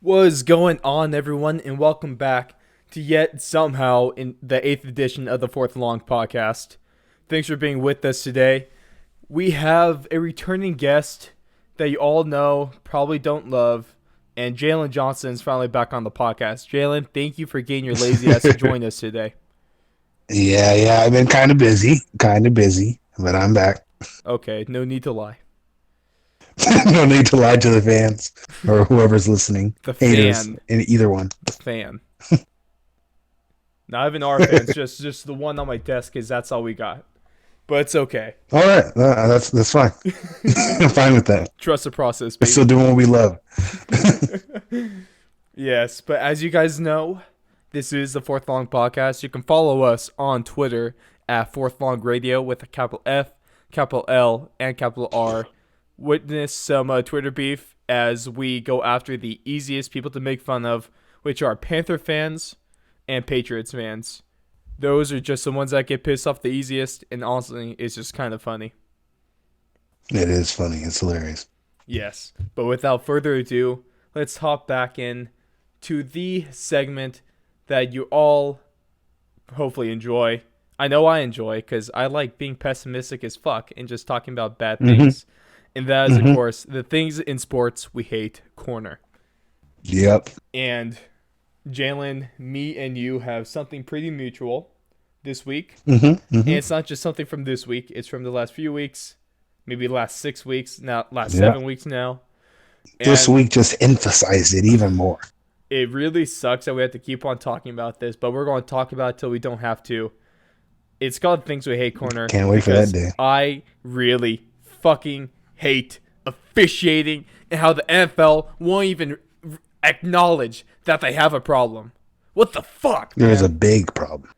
What is going on, everyone, and welcome back to yet somehow in the 8th edition of the Fourth Long podcast. Thanks for being with us today. We have a returning guest that you all know, probably don't love, and Jalen Johnson is finally back on the podcast. Jalen, thank you for getting your lazy ass to join us today. Yeah, I've been kind of busy, but I'm back. Okay, no need to lie. No need to lie to the fans or whoever's listening. The Haters, fan. in either one. The fan. Not even our fans, just the one on my desk, because that's all we got. But it's okay. All right, that's fine. I'm fine with that. Trust the process, We're baby. still doing what we love. Yes, but as you guys know, this is the Fourth Long Podcast. You can follow us on Twitter at Fourth Long Radio with a capital F, capital L, and capital R. Witness some Twitter beef as we go after the easiest people to make fun of, which are Panther fans and Patriots fans. Those are just the ones that get pissed off the easiest, and honestly, it's just kind of funny. It is funny. It's hilarious. Yes, but without further ado, let's hop back in to the segment that you all hopefully enjoy. I know I enjoy because I like being pessimistic as fuck and just talking about bad things. And that is, of course, the things in sports we hate corner. Yep. And Jalen, me and you have something pretty mutual this week. Mm-hmm. And it's not just something from this week, it's from the last few weeks, maybe the last 6 weeks, now last 7 weeks now. This And week just emphasized it even more. it really sucks that we have to keep on talking about this, but we're going to talk about it till we don't have to. It's called Things We Hate Corner. Can't wait for that day. I really fucking hate officiating and how the NFL won't even acknowledge that they have a problem. What the fuck, man? There's a big problem.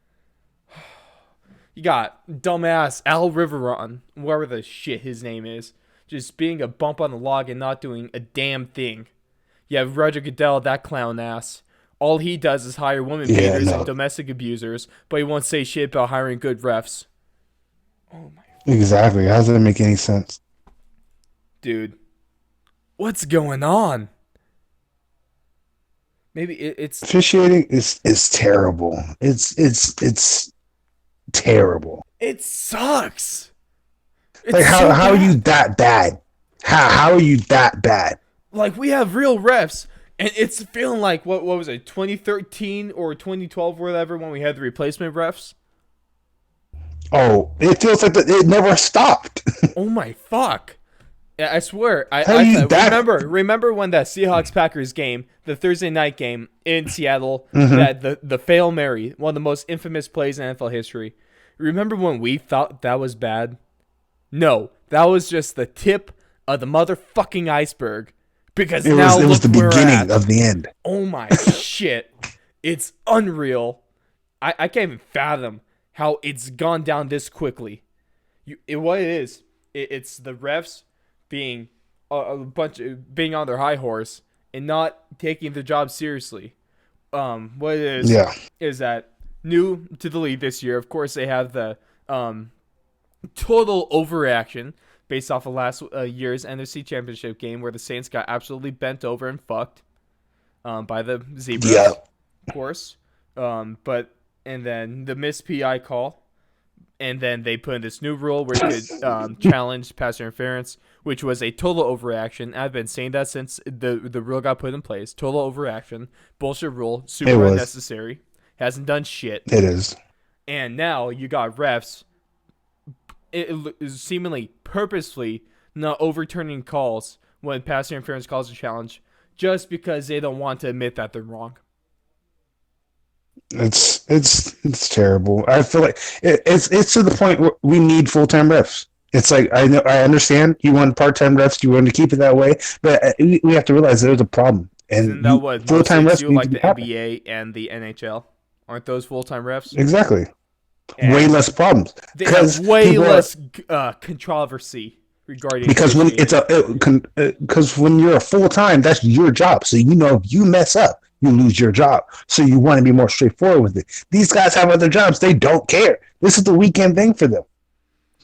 You got dumbass Al Riveron, whoever the shit his name is, just being a bump on the log and not doing a damn thing. You have Roger Goodell, that clown ass. All he does is hire women beaters and domestic abusers, but he won't say shit about hiring good refs. Oh my. Exactly. How does that make any sense? Dude, what's going on? Maybe it's Officiating is terrible. It's terrible. it sucks. It's Like so how are bad. you that bad? How are you that bad? Like, we have real refs, and it's feeling like what was it, 2013 or 2012, or whatever, when we had the replacement refs. Oh, it feels like it never stopped. Oh my fuck. Yeah, I swear. How are you that- Remember when that Seahawks-Packers game, the Thursday night game in Seattle, that the Fail Mary, one of the most infamous plays in NFL history. Remember when we thought that was bad? No, that was just the tip of the motherfucking iceberg. Because It now was the look where we're beginning at. of the end. Oh my shit. It's unreal. I can't even fathom how it's gone down this quickly. What it is, it's the refs being being on their high horse and not taking the job seriously. What it is is that new to the league this year, of course, they have the total overreaction based off of last year's NFC Championship game where the Saints got absolutely bent over and fucked by the Zebras, Yeah. of course. And then the missed PI call. And then they put in this new rule where you could challenge pass interference, which was a total overreaction. I've been saying that since the rule got put in place. Total overreaction. Bullshit rule. Super unnecessary. Hasn't done shit. It is. And now you got refs seemingly purposefully not overturning calls when pass interference calls are challenged just because they don't want to admit that they're wrong. It's terrible. I feel like it's to the point where we need full-time refs. It's like I understand you want part-time refs, you want to keep it that way, but we have to realize there's a problem. And Isn't that what full-time refs do, need like to the be happen. NBA and the NHL? Aren't those full-time refs? Exactly. And way less problems. They have way less controversy regarding because when because when you're a full-time, that's your job. So if you mess up, you lose your job. So you want to be more straightforward with it. These guys have other jobs. They don't care. This is the weekend thing for them.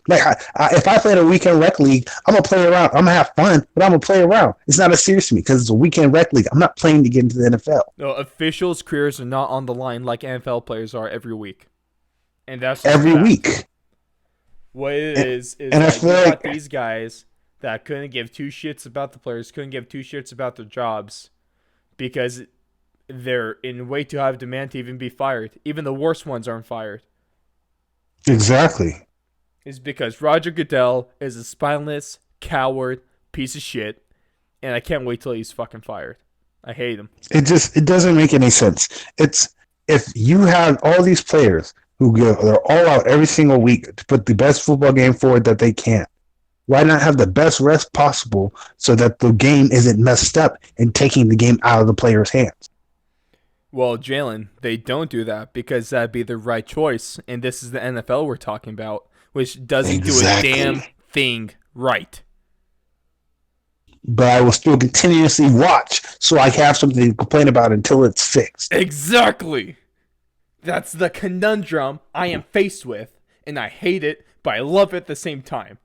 Like, if I play in a weekend rec league, I'm gonna play around. I'm gonna have fun, but I'm gonna play around. It's not as serious to me because it's a weekend rec league. I'm not playing to get into the NFL. No, officials' careers are not on the line like NFL players are every week, and that's just a Every fact. week. What it is And I like feel you got like these guys that couldn't give two shits about the players, couldn't give two shits about their jobs because they're in way too high of demand to even be fired. Even the worst ones aren't fired. exactly. Is because Roger Goodell is a spineless, coward, piece of shit, and I can't wait till he's fucking fired. I hate him. It doesn't make any sense. It's if you have all these players who they're all out every single week to put the best football game forward that they can. Why not have the best rest possible so that the game isn't messed up and taking the game out of the player's hands? Well, Jalen, they don't do that because that'd be the right choice, and this is the NFL we're talking about, which doesn't Exactly. do a damn thing right. But I will still continuously watch so I have something to complain about until it's fixed. Exactly. That's the conundrum I am faced with, and I hate it, but I love it at the same time.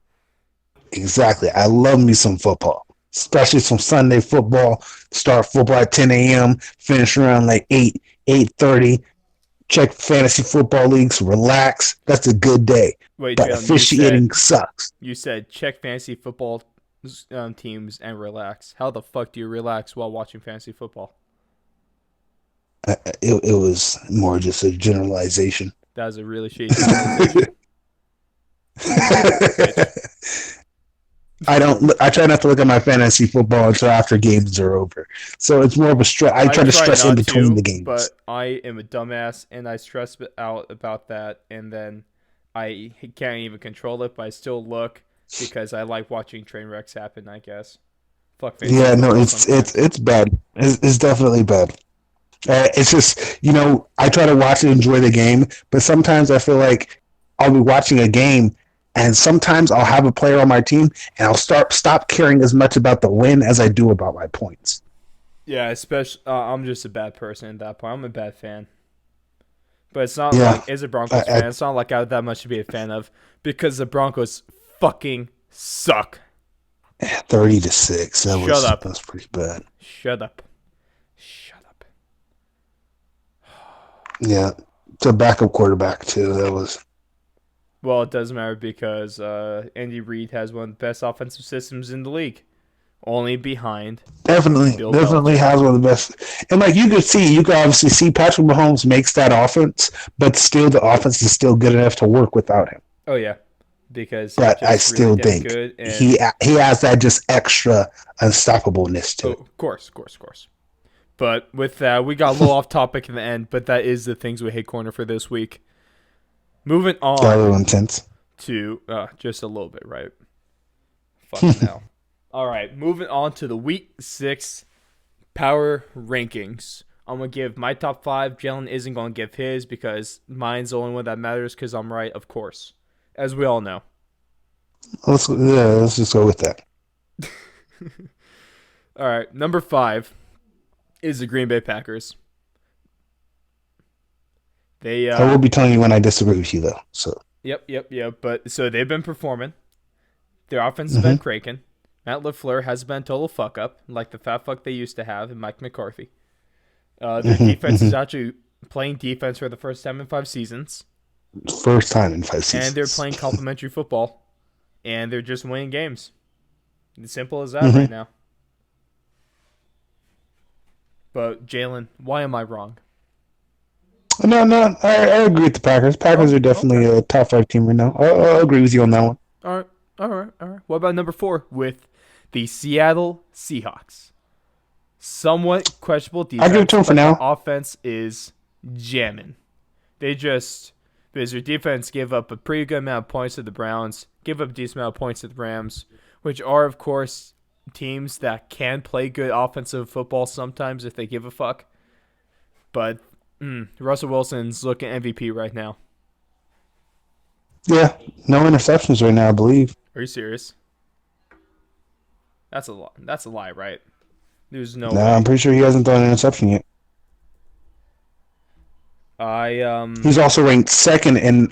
Exactly. I love me some football, especially some Sunday football. Start football at 10 a.m., finish around like 8, 8:30. Check fantasy football leagues, relax. That's a good day. Wait, But Jalen, officiating sucks. you said check fantasy football teams and relax. How the fuck do you relax while watching fantasy football? It was more just a generalization. That was a really shitty generalization. Bitch. I try not to look at my fantasy football until after games are over. So it's more of a stress. I try to stress in not between to, the games. but I am a dumbass and I stress out about that, and then I can't even control it, but I still look because I like watching train wrecks happen. I guess. Fuck fantasy Yeah, no, football sometimes. it's bad. It's definitely bad. It's just, I try to watch and enjoy the game, but sometimes I feel like I'll be watching a game, and sometimes I'll have a player on my team, and I'll stop caring as much about the win as I do about my points. Yeah, especially I'm just a bad person at that point. I'm a bad fan, but it's not Yeah, like as a Broncos fan, it's not like I have that much to be a fan of because the Broncos fucking suck. 30-6. Shut up. That's pretty bad. Shut up. Shut up. Yeah, it's a backup quarterback too. That was Well, it doesn't matter because Andy Reid has one of the best offensive systems in the league, only behind definitely Bill definitely Belichick. has one of the best. And like you could obviously see Patrick Mahomes makes that offense, but still the offense is still good enough to work without him. Oh yeah, because he's But I just really still damn think good. And he has that just extra unstoppableness to oh, it. of course, of course, of course. But with that, we got a little off topic in the end. But that is the things we hate corner for this week. Moving Got a on little intense. to just a little bit, right? Fucking hell. All right, moving on to the week 6 power rankings. I'm gonna give my top 5. Jalen isn't gonna give his because mine's the only one that matters because I'm right, of course, as we all know. Let's just go with that. All right, number 5 is the Green Bay Packers. They I will be telling you when I disagree with you though. So Yep. But so they've been performing. Their offense has been cranking. Matt LaFleur has been a total fuck up, like the fat fuck they used to have in Mike McCarthy. Their defense is actually playing defense for the first time in 5 seasons, first time in 5 and they're seasons. playing complimentary football, and they're just winning games. As simple as that right now. But Jalen, why am I wrong? No, I agree with the Packers. Packers Oh, are definitely a top 5 team right now. I'll agree with you on that one. All right. What about number 4 with the Seattle Seahawks? Somewhat questionable defense. I'll give it to them for but now. the offense is jamming. Because their defense gave up a pretty good amount of points to the Browns, give up a decent amount of points to the Rams, which are, of course, teams that can play good offensive football sometimes if they give a fuck. But Russell Wilson's looking MVP right now. Yeah, no interceptions right now, I believe. Are you serious? That's a lie, right? There's no No, way. I'm pretty sure he hasn't thrown an interception yet. I He's also ranked second in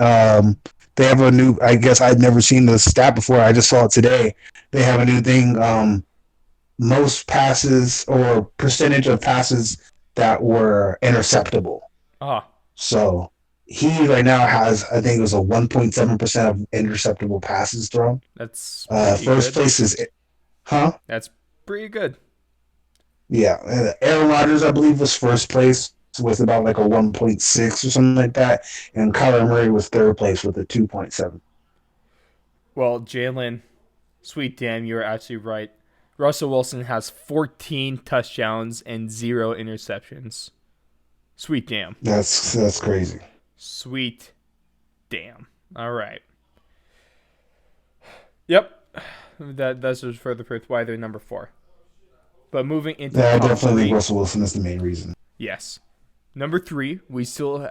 they have a new. I guess I'd never seen the stat before. I just saw it today. They have a new thing. Most passes or percentage of passes that were interceptable. Ah, So he right now has, I think it was a 1.7% of interceptable passes thrown. that's pretty First good. place is, huh? That's pretty good. Yeah. Aaron Rodgers, I believe, was first place with about like a 1.6 or something like that. And Kyler Murray was third place with a 2.7. Well, Jalen, sweet damn, you're actually right. Russell Wilson has 14 touchdowns and 0 interceptions. Sweet damn. That's crazy. Sweet damn. All right. Yep. That's just further proof why they're number 4. But moving into Yeah, I top definitely 3. think Russell Wilson is the main reason. Yes. Number 3,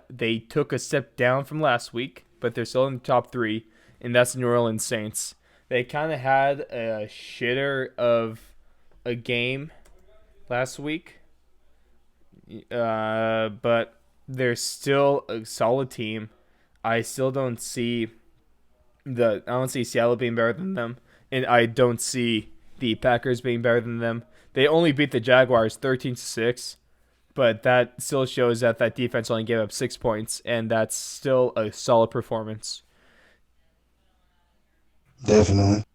they took a step down from last week, but they're still in the top 3, and that's the New Orleans Saints. They kind of had a shitter of a game last week, but they're still a solid team. I still don't see Seattle being better than them, and I don't see the Packers being better than them. They only beat the Jaguars 13-6, but that still shows that defense only gave up 6 points, and that's still a solid performance. Definitely.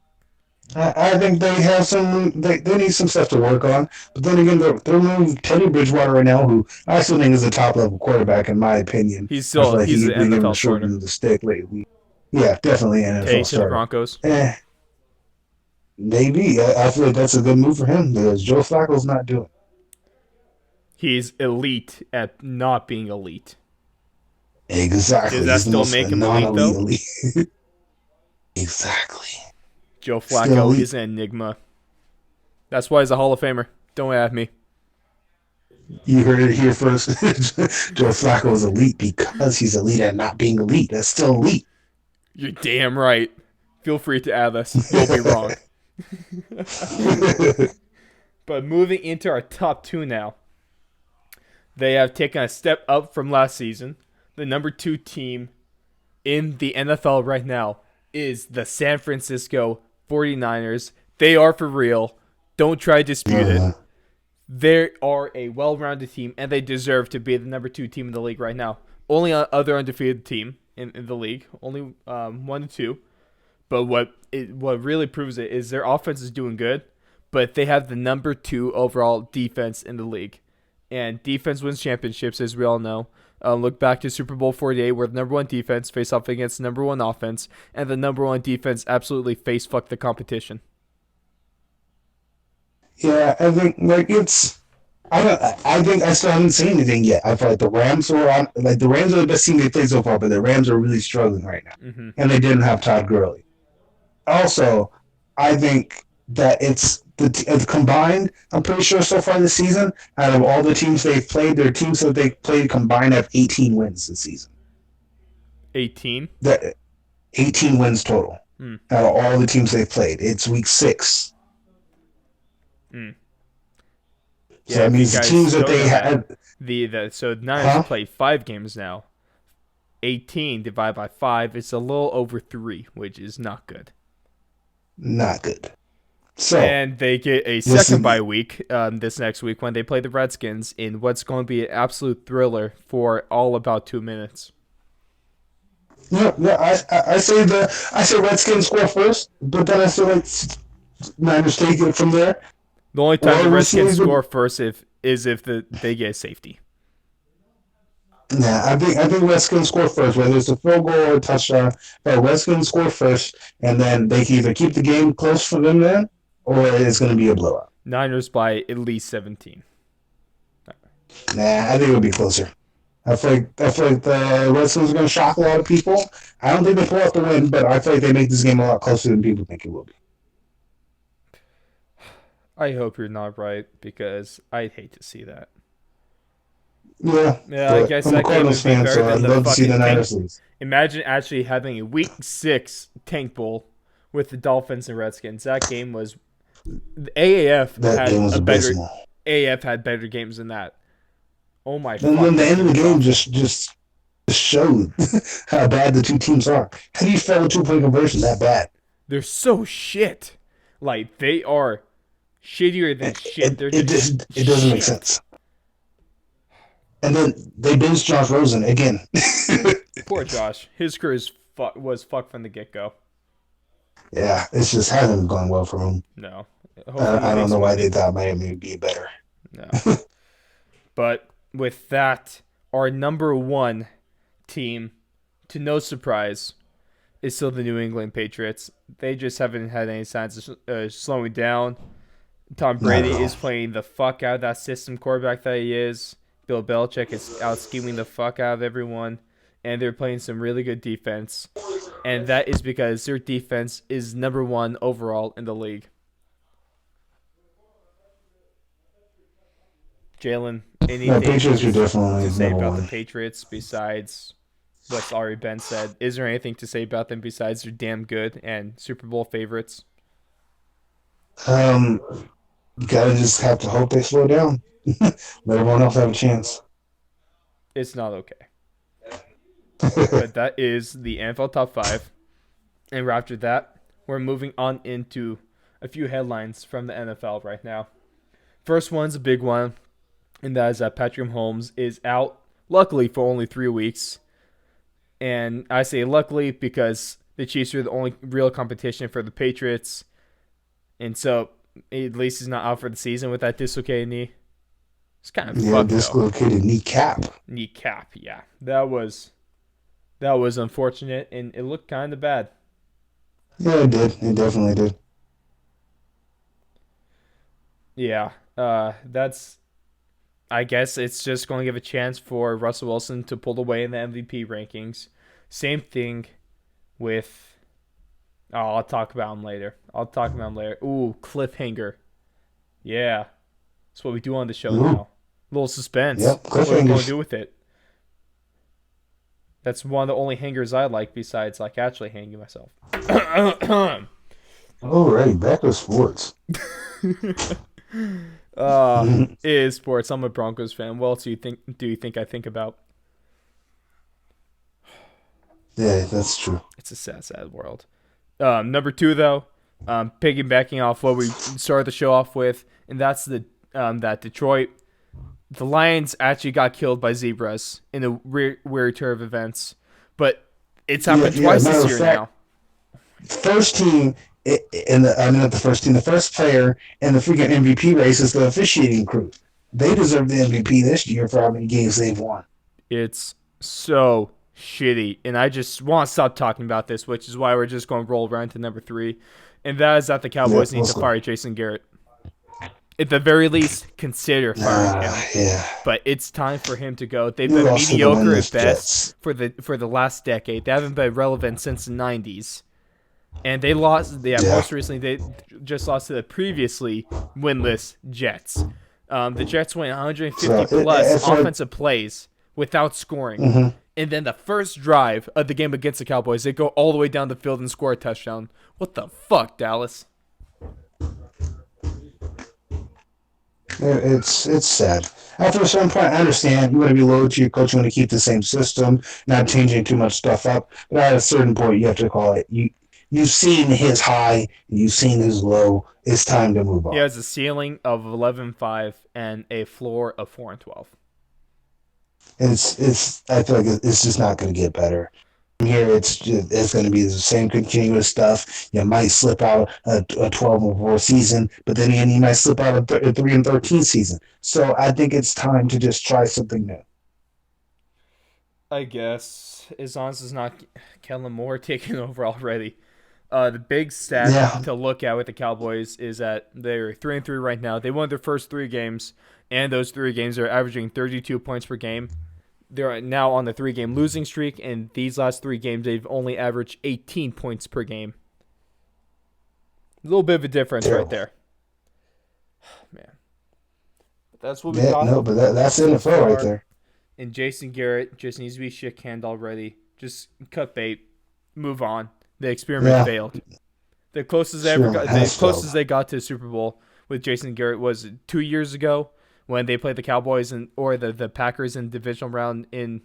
I think they have they need some stuff to work on. But then again, they're moving Teddy Bridgewater right now, who I still think is a top level quarterback in my opinion. He's I feel an been given NFL the short starter. end of the stick lately. Yeah, definitely an Hey, NFL to the starter. Broncos. Maybe. I feel like that's a good move for him because Joe Flacco's not doing it. He's elite at not being elite. Exactly. Does that still make him elite, though? elite. Exactly. Joe Still Flacco elite. is an enigma. That's why he's a Hall of Famer. Don't at me. You heard it here first. Joe Flacco is elite because he's elite at not being elite. That's still elite. You're damn right. Feel free to add us. You'll be wrong. But moving into our top 2 now. They have taken a step up from last season. The number 2 team in the NFL right now is the San Francisco 49ers. They are for real. Don't try to dispute it. They are a well-rounded team, and they deserve to be the number 2 team in the league right now. Only other undefeated team in the league. Only 1 to 2. But what really proves it is their offense is doing good, but they have the number 2 overall defense in the league. And defense wins championships, as we all know. Look back to Super Bowl 48, where the number 1 defense faced off against the number 1 offense, and the number 1 defense absolutely face-fucked the competition. Yeah, I think it's. I think I still haven't seen anything yet. I feel like the Rams were on. Like the Rams are the best team they played so far, but the Rams are really struggling right now, and they didn't have Todd Gurley. Also, I think that it's combined. I'm pretty sure so far this season, out of all the teams they've played, their teams that they played combined have 18 wins this season. 18? 18 wins total out of all the teams they've played. It's week 6. So that means the teams that they had. So the Niners have played 5 games now. 18 divided by 5 is a little over 3, which is not good. Not good. So, and they get a second bye week this next week when they play the Redskins in what's going to be an absolute thriller for all about 2 minutes. Yeah. I say Redskins score first, but then I feel like Niners take it from there. The only time the Redskins score first is if they get a safety. Yeah, I think Redskins score first, whether it's a field goal or a touchdown. But Redskins score first, and then they can either keep the game close for them then, or it's going to be a blowout. Niners by at least 17. Nah, I think it'll be closer. I feel like the Redskins are going to shock a lot of people. I don't think they pull out the win, but I feel like they make this game a lot closer than people think it will be. I hope you're not right, because I'd hate to see that. Yeah, I guess that game would be better than the fucking Niners lose. Imagine actually having a Week 6 Tank Bowl with the Dolphins and Redskins. That game was the AAF had better games than that. Oh my! And then the end of the game just showed how bad the two teams are. How do you fail a 2 point conversion that bad? They're so shit. Like, they are shittier than shit. They're just It doesn't make shit. sense. And then they benched Josh Rosen again. Poor Josh. His career was fucked from the get-go. Yeah, it's just hasn't gone well for him. No. Hopefully he I don't makes know why money. they thought Miami would be better. No. But with that, our number one team, to no surprise, is still the New England Patriots. They just haven't had any signs of slowing down. Tom Brady is playing the fuck out of that system quarterback that he is. Bill Belichick is out scheming the fuck out of everyone. And they're playing some really good defense. And that is because their defense is number one overall in the league. Jalen, anything Patriots are definitely to say number about one. the Patriots besides what's already been said? Is there anything to say about them besides they're damn good and Super Bowl favorites? You gotta just have to hope they slow down. Let everyone else have a chance. It's not okay. But that is the NFL Top 5. And after that, we're moving on into a few headlines from the NFL right now. First one's a big one, and that is that Patrick Mahomes is out, luckily, for only 3 weeks. And I say luckily because the Chiefs are the only real competition for the Patriots. And so, at least he's not out for the season with that dislocated knee. It's kind of fucked, though. Dislocated kneecap. Kneecap, yeah. That was unfortunate, and it looked kind of bad. Yeah, it did. It definitely did. Yeah, that's. I guess it's just going to give a chance for Russell Wilson to pull away in the MVP rankings. Same thing with. Oh, I'll talk about him later. Ooh, cliffhanger. Yeah, that's what we do on the show now. A little suspense. Yep, what are we going to cliffhangers. do with it? That's one of the only hangers I like besides like actually hanging myself. All right, back to sports. It is sports. I'm a Broncos fan. What else do you think I think about? Yeah, that's true. It's a sad, sad world. Number 2 though, piggybacking off what we started the show off with, and that's that Detroit, the Lions actually got killed by zebras in a weird turn of events, but it's happened twice matter this of year fact, now. First team not the first team. The first player in the freaking MVP race is the officiating crew. They deserve the MVP this year for how many games they've won. It's so shitty, and I just want to stop talking about this, which is why we're just going to roll around to number 3, and that is that the Cowboys need to fire Jason Garrett. At the very least, consider firing him. Yeah. But it's time for him to go. They've been mediocre at best for the last decade. They haven't been relevant since the 90s. And they lost. Most recently, they just lost to the previously winless Jets. The Jets went 150 plus offensive plays without scoring. Mm-hmm. And then the first drive of the game against the Cowboys, they go all the way down the field and score a touchdown. What the fuck, Dallas? It's sad. After a certain point, I understand you want to be loyal to your coach, you want to keep the same system, not changing too much stuff up. But at a certain point, you have to call it. You've seen his high, you've seen his low. It's time to move on. He has a ceiling of 11-5 and a floor of 4-12. It's. I feel like it's just not going to get better. From here, it's going to be the same continuous stuff. You might slip out a 12-4 season, but then again, you might slip out a 3-13 season. So I think it's time to just try something new. I guess, as long as it's not Kellen Moore taking over already. The big stat to look at with the Cowboys is that they're 3-3 right now. They won their first 3 games, and those 3 games are averaging 32 points per game. They're now on the 3-game losing streak, and these last 3 games, they've only averaged 18 points per game. A little bit of a difference right there. Man. But that's what we got. No, but that's NFL right there. And Jason Garrett just needs to be shit-canned already. Just cut bait. Move on. The experiment failed. The closest they got to the Super Bowl with Jason Garrett was 2 years ago when they played the Cowboys or the Packers in divisional round in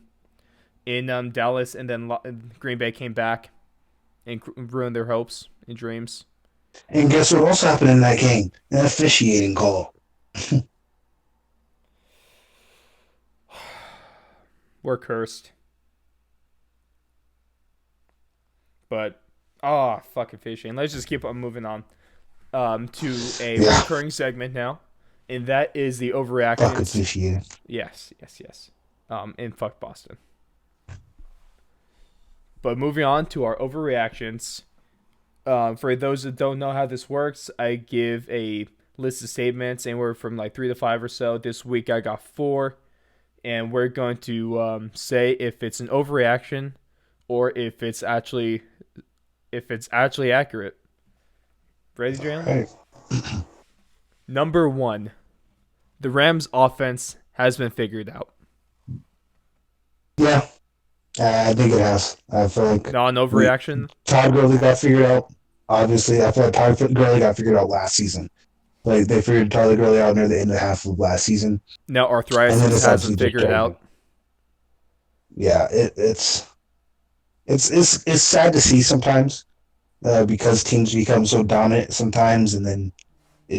in Dallas, and then Green Bay came back and ruined their hopes and dreams. And guess what also happened in that game? An officiating call. We're cursed. But, fucking fishing. Let's just keep on moving on to a recurring segment now. And that is the overreactions. Fuck officiating. Yes. In fuck Boston. But moving on to our overreactions. For those that don't know how this works, I give a list of statements anywhere from like 3 to 5 or so. This week I got 4. And we're going to say if it's an overreaction or if it's actually accurate. Ready, Jalen? Right. Number 1, the Rams' offense has been figured out. Yeah, I think it has. I feel like Not an overreaction. Todd Gurley got figured out. Obviously, I feel like Todd Gurley got figured out last season. Like they figured Todd Gurley out near the end of half of last season. Now arthritis hasn't figured it out. Yeah, it's sad to see sometimes because teams become so dominant sometimes, and then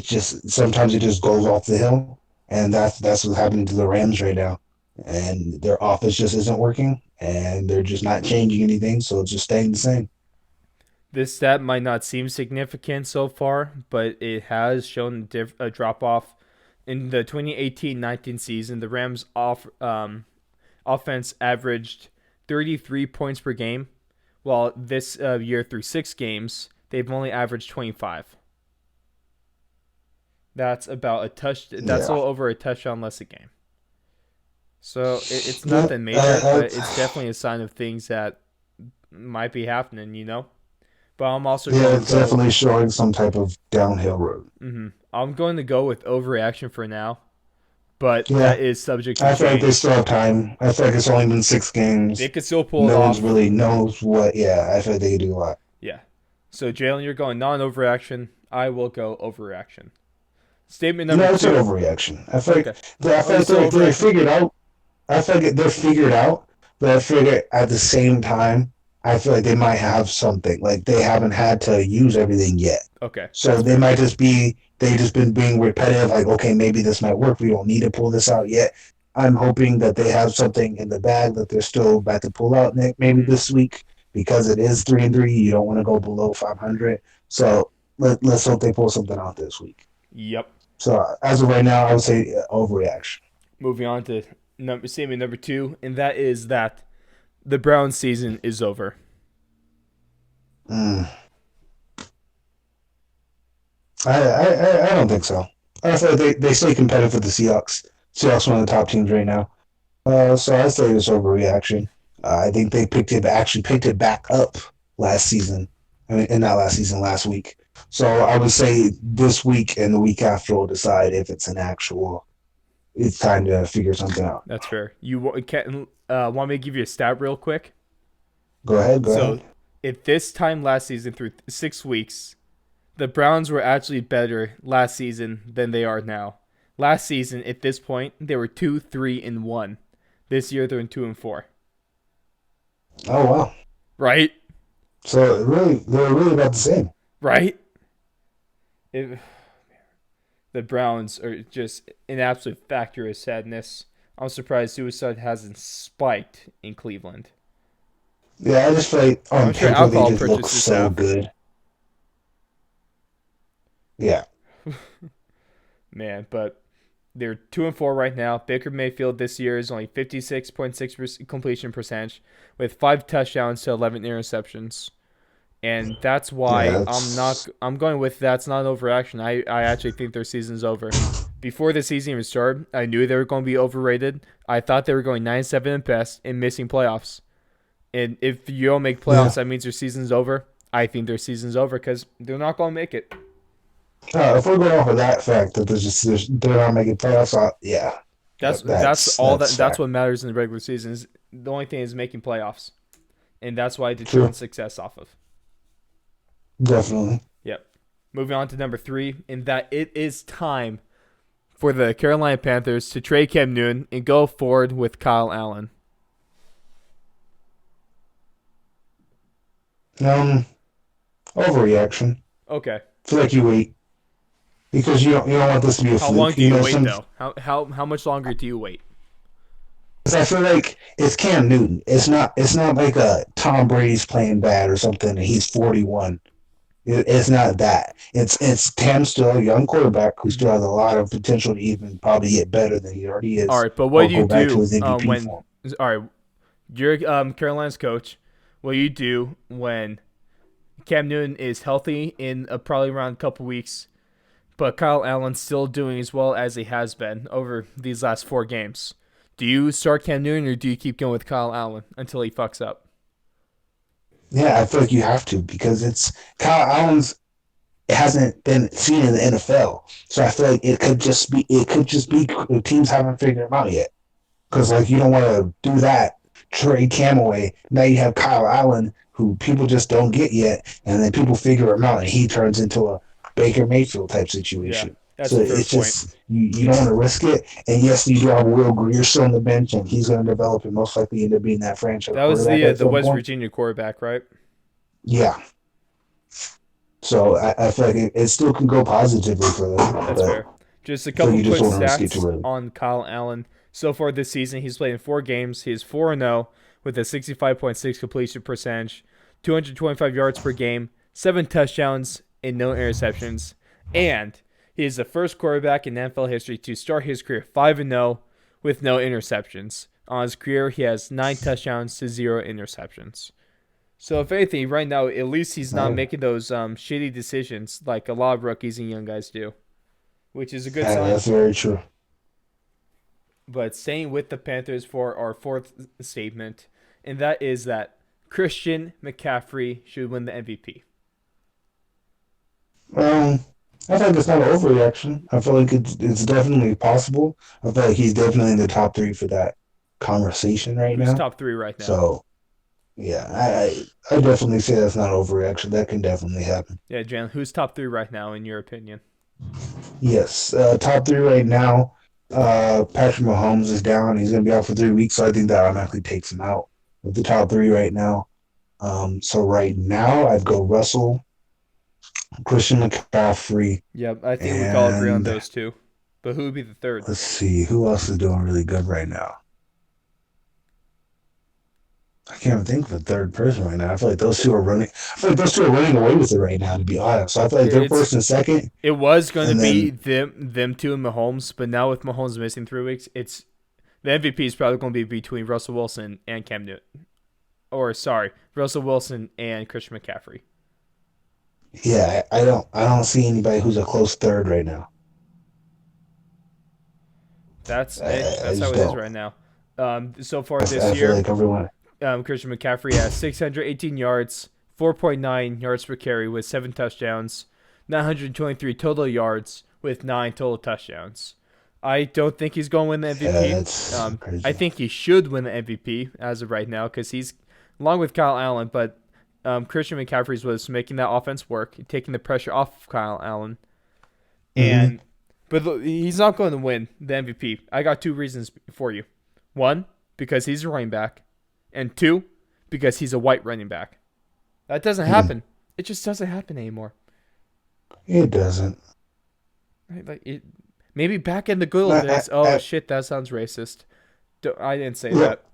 sometimes it just goes off the hill, and that's what's happening to the Rams right now. And their offense just isn't working, and they're just not changing anything, so it's just staying the same. This stat might not seem significant so far, but it has shown a drop-off. In the 2018-19 season, the Rams' offense averaged 33 points per game, while this year through 6 games, they've only averaged 25. That's about That's a little over a touchdown less a game. So it's nothing major, but it's definitely a sign of things that might be happening, you know? But I'm also it's definitely showing some type of downhill road. Mm-hmm. I'm going to go with overreaction for now, but that is subject to change. I feel like they still have time. I feel like it's only been 6 games. They could still pull it off. No one really knows what. Yeah, I feel like they could do a lot. Yeah. So Jalen, you're going non-overreaction. I will go overreaction. Statement number 2. It's an overreaction. I feel like they're figured out. I feel like they're figured out, but I feel like at the same time, I feel like they might have something. Like they haven't had to use everything yet. Okay. So they might just been being repetitive. Like, okay, maybe this might work. We don't need to pull this out yet. I'm hoping that they have something in the bag that they're still about to pull out maybe this week because it is 3-3. You don't want to go below 500. So let's hope they pull something out this week. Yep. So as of right now, I would say overreaction. Moving on to statement number 2, and that is that the Browns season is over. I don't think so. I feel like they stay competitive with the Seahawks. Seahawks one of the top teams right now. So I say it's overreaction. I think they picked it back up last season. I mean, not last season, last week. So I would say this week and the week after will decide if it's it's time to figure something out. That's fair. You want me to give you a stat real quick? Go ahead. So at this time last season, through 6 weeks, the Browns were actually better last season than they are now. Last season, at this point, they were 2-3-1. This year, they're 2-4. Oh wow! Right? So they're really about the same. Right? The Browns are just an absolute factor of sadness. I'm surprised suicide hasn't spiked in Cleveland. Yeah, I just feel like on paper they just look so good. Yeah. Man, but they're 2-4 right now. Baker Mayfield this year is only 56.6% completion percentage with 5 touchdowns to 11 interceptions. And that's why I'm going with that's not an overreaction. I actually think their season's over. Before the season even started, I knew they were going to be overrated. I thought they were going 9-7 at best and missing playoffs. And if you don't make playoffs, that means their season's over. I think their season's over because they're not going to make it. If we're going off of that fact that they're not making playoffs, yeah. That's what matters in the regular season. The only thing is making playoffs. And that's why they turn success off of. Definitely. Yep. Moving on to number 3, in that it is time for the Carolina Panthers to trade Cam Newton and go forward with Kyle Allen. Um, overreaction. Okay. I feel like you wait because you don't want this to be a How fluke. long do You you know, wait some though? How much longer do you wait? because I feel like it's Cam Newton. It's not like a Tom Brady's playing bad or something and he's 41. It's not that. It's Cam still a young quarterback who still Mhm. has a lot of potential to even probably get better than he already All is right, but what or do you go back to do his MVP when? form. All right, you're Carolina's coach. What do you do when Cam Newton is healthy in probably around a couple weeks, but Kyle Allen's still doing as well as he has been over these last 4 games? Do you start Cam Newton or do you keep going with Kyle Allen until he fucks up? Yeah, I feel like you have to because it's Kyle Allen's it hasn't been seen in the NFL. So I feel like it could just be teams haven't figured him out yet. Because like you don't want to do that, trade Cam away. Now you have Kyle Allen, who people just don't get yet, and then people figure him out, and he turns into a Baker Mayfield type Yeah, situation. that's So a fair it's point. just you don't want to risk it. And yes, you do have Will Greer still on the bench, and he's going to develop and most likely end up being that franchise That was quarterback the at the some West point. Virginia quarterback, right? Yeah. So I feel like it still can go positively for them, That's but fair. Just a I feel like couple you just quick don't want to risk it stats too early. on Kyle Allen. So far this season, he's played in 4 games. He is 4-0 with a 65.6 completion percentage, 225 yards per game, 7 touchdowns, and no interceptions. And he is the first quarterback in NFL history to start his career 5-0 with no interceptions. On his career, he has 9 touchdowns to 0 interceptions. So if anything, right now, at least he's not Yeah, making those shitty decisions like a lot of rookies and young guys do, which is a good sign. that's very true. But staying with the Panthers for our fourth statement, and that is that Christian McCaffrey should win the MVP. Um, I feel like it's not an overreaction. I feel like it's definitely possible. I feel like he's definitely in the top three for that conversation right Who's now. top three right now? So yeah, I definitely say that's not overreaction. That can definitely happen. Yeah, Jalen, who's top three right now in your opinion? Yes, top three right now. Patrick Mahomes is down. He's going to be out for 3 weeks, so I think that automatically takes him out of the top three right now. So right now, I'd go Russell, Christian McCaffrey, Yep, I think we can all agree on and those two. But who would be the third? let's see who else is doing really good right now. I can't even think of a third person right now. I feel like those two are running. I feel like those two are running away with it right now. To be honest, so I feel like they're It's first and second, it was going to and be then them two and Mahomes, but now with Mahomes missing 3 weeks, it's the MVP is probably going to be between Russell Wilson and Cam Newton. Or sorry, Russell Wilson and Christian McCaffrey. yeah, I don't see anybody who's a close third right now. That's it. I That's how just it is don't. right now. So far this I feel year, like everyone. Christian McCaffrey has 618 yards, 4.9 yards per carry with 7 touchdowns, 923 total yards with 9 total touchdowns. I don't think he's going to win the Yeah, MVP. that's I crazy. think he should win the MVP as of right now because he's along with Kyle Allen, but Christian McCaffrey was making that offense work, taking the pressure off of Kyle Allen, Hmm. and but he's not going to win the MVP. I got 2 reasons for you. One, because he's a running back, and two, because he's a white running back. That doesn't happen. It just doesn't happen anymore. It doesn't. Right? Like it, maybe back in the good old I, days. Oh I, shit, that sounds racist. I didn't say I, that.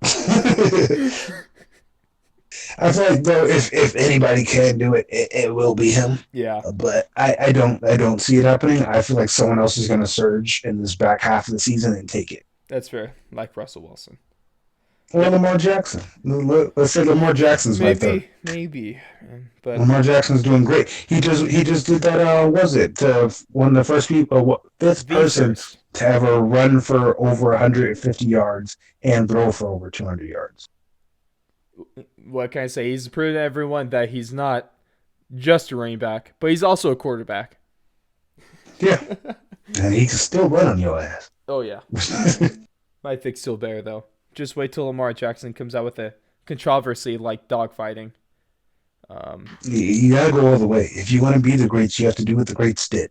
I feel like though, if anybody can do it, it will be him. Yeah, But I don't see it happening. I feel like someone else is going to surge in this back half of the season and take it. that's fair. Like Russell Wilson. Or Lamar Jackson. Let's say Lamar Jackson's my third. Maybe, but Lamar Jackson's doing great. He just did that. Was it one of the first people, fifth the person first. to ever run for over 150 yards and throw for over 200 yards. What can I say? He's proven to everyone that he's not just a running back, but he's also a quarterback. Yeah, and he can still run on your ass. Oh yeah. I think still better though. Just wait till Lamar Jackson comes out with a controversy like dogfighting. You gotta go all the way. If you want to be the greats, you have to do what the greats did.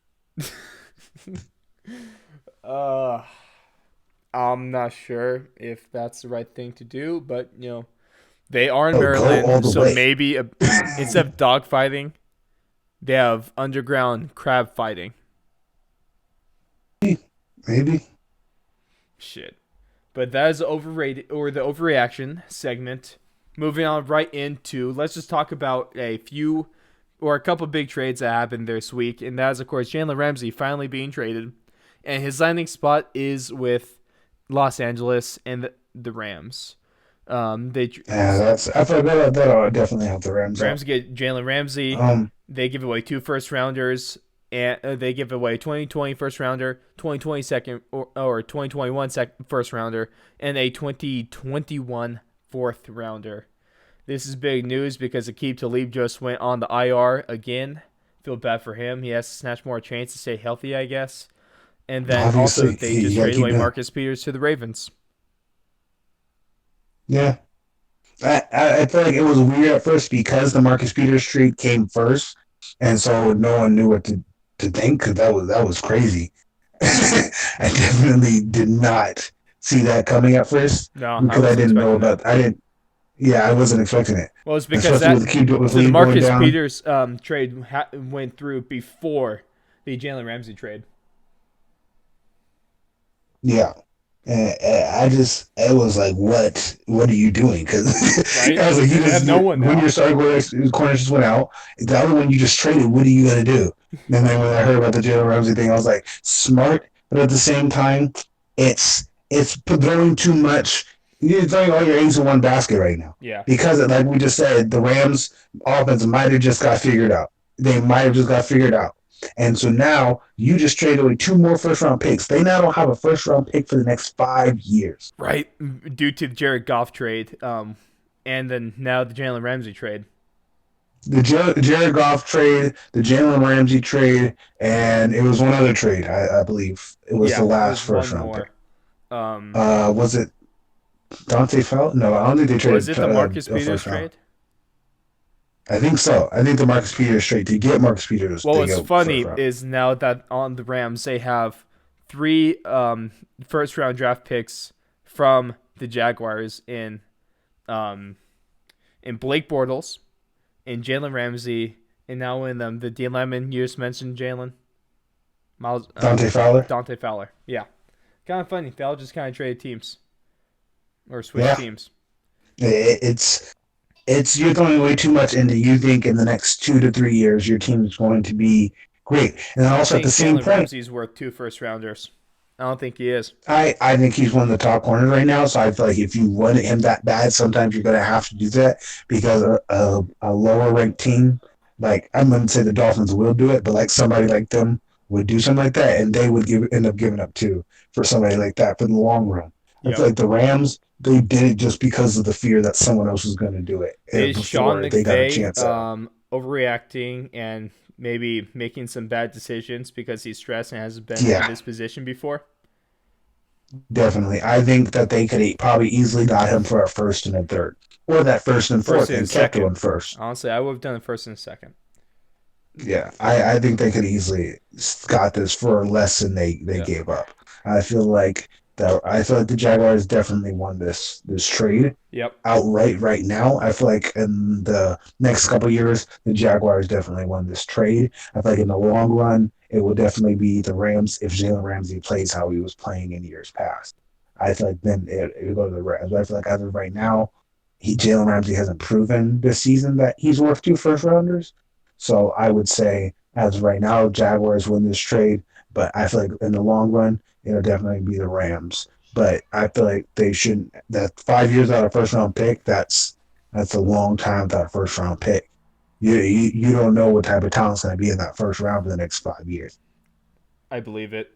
uh, I'm not sure if that's the right thing to do, but They are in Oh, go all Maryland, the so way. maybe instead of dog fighting, they have underground crab fighting. Maybe. Shit. But that is overrated or the overreaction segment. Moving on right into, let's just talk about a few or a couple big trades that happened this week, and that is of course Jalen Ramsey finally being traded, and his landing spot is with Los Angeles and the Rams. They Yeah, that's. I forgot that'll definitely help the Rams out. Rams get Jalen Ramsey. Um, They give away 2 first rounders, and they give away 2020 first rounder, 2020 second or 2021 first rounder, and a 2021 fourth rounder. This is big news because Aqib Talib just went on the IR again. Feel bad for him. He has to snatch more chance to stay healthy, I guess. And then also obviously, they just you gotta traded keep away doing. Marcus Peters to the Ravens. Yeah, I feel like it was weird at first because the Marcus Peters trade came first, and so no one knew what to think because that was crazy. I definitely did not see that coming at first No, I because I wasn't didn't know expecting it. about. I didn't. Yeah, I wasn't expecting it, Well, it's because especially with that the keep with so the lead going Marcus down. Peters trade went through before the Jalen Ramsey trade. Yeah. It was like, what are you doing? Because Right? I was like, And they have no one when now. your starting corners just went out, the other one you just traded, what are you going to do? And then when I heard about the Jalen Ramsey thing, I was like, smart, but at the same time, it's throwing too much. You're throwing all your eggs in one basket right now. Yeah. Because, like we just said, the Rams offense might have just got figured out. They might have just got figured out. And so now you just traded away 2 more first round picks. They now don't have a first round pick for the next 5 years. Right. Due to the Jared Goff trade, and then now the Jalen Ramsey trade. The Jared Goff trade, the Jalen Ramsey trade, and it was one other trade, I believe. It was Yeah, the it last was first one round pick. more. Was it Dante Felt? No, I don't think they Was traded it the Marcus a Peters first round. trade? I think so. I think the Marcus Peters trade to get Marcus Peters, Well, they what's go first funny round. is now that on the Rams they have 3 first round draft picks from the Jaguars um in Blake Bortles, in Jalen Ramsey, and now in the D Lemon you just mentioned Jalen Miles Dante Fowler? Dante Fowler. Yeah, kind of funny. They all just kind of traded teams or switch Yeah. teams. It's you're throwing way too much into you think in the next 2 to 3 years your team is going to be great. And then I don't also at the think same Jalen point, Ramsey's worth 2 first rounders. I don't think he is. I think he's one of the top corners right now. So I feel like if you want him that bad, sometimes you're going to have to do that because a lower ranked team, like I'm going to say the Dolphins will do it, but like somebody like them would do something like that, and they would end up giving up too for somebody like that for the long run. I Yep. feel like the Rams they did it just because of the fear that someone else was going to do it Is Sean before they got a McVay chance at it. overreacting and maybe making some bad decisions because he's stressed and hasn't been in Yeah, this position before? definitely. I think that they could probably easily got him for a first and a third, or that first and First fourth, and and kept second. going first. Honestly, I would have done it first and second. Yeah, I think they could easily got this for less than they Yeah. gave up. I feel like the Jaguars definitely won this trade Yep. outright right now. I feel like in the next couple of years, the Jaguars definitely won this trade. I feel like in the long run, it will definitely be the Rams if Jalen Ramsey plays how he was playing in years past. I feel like then it would go to the Rams. But I feel like as of right now, Jalen Ramsey hasn't proven this season that he's worth 2 first rounders. So I would say as of right now, Jaguars win this trade. But I feel like in the long run, it'll definitely be the Rams. But I feel like they shouldn't. That 5 years out of first round pick, that's a long time without a first round pick. You don't know what type of talent's going to be in that first round for the next 5 years. I believe it.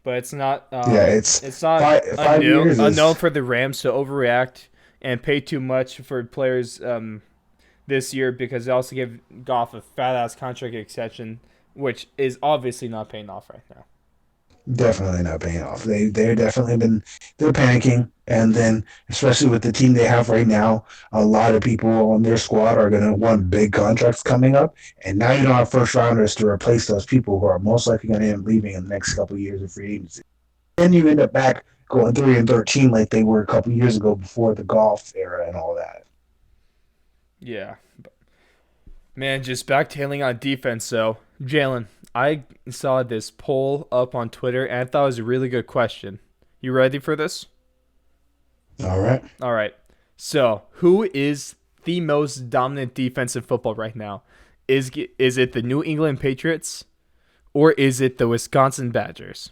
But it's not Yeah, it's it's not 5 years unknown is for the Rams to overreact and pay too much for players this year because they also give Goff a fat ass contract extension, which is obviously not paying off right now. definitely not paying off. They're definitely they're panicking, and then especially with the team they have right now, a lot of people on their squad are going to want big contracts coming up, and now you don't have first rounders to replace those people who are most likely going to end up leaving in the next couple of years of free agency. Then you end up back going 3-13 like they were a couple of years ago before the golf era and all that. Yeah. Man, just backtailing on defense, though. Jalen, I saw this poll up on Twitter, and I thought it was a really good question. You ready for this? All right. All right. So, who is the most dominant defense in football right now? Is it the New England Patriots or is it the Wisconsin Badgers?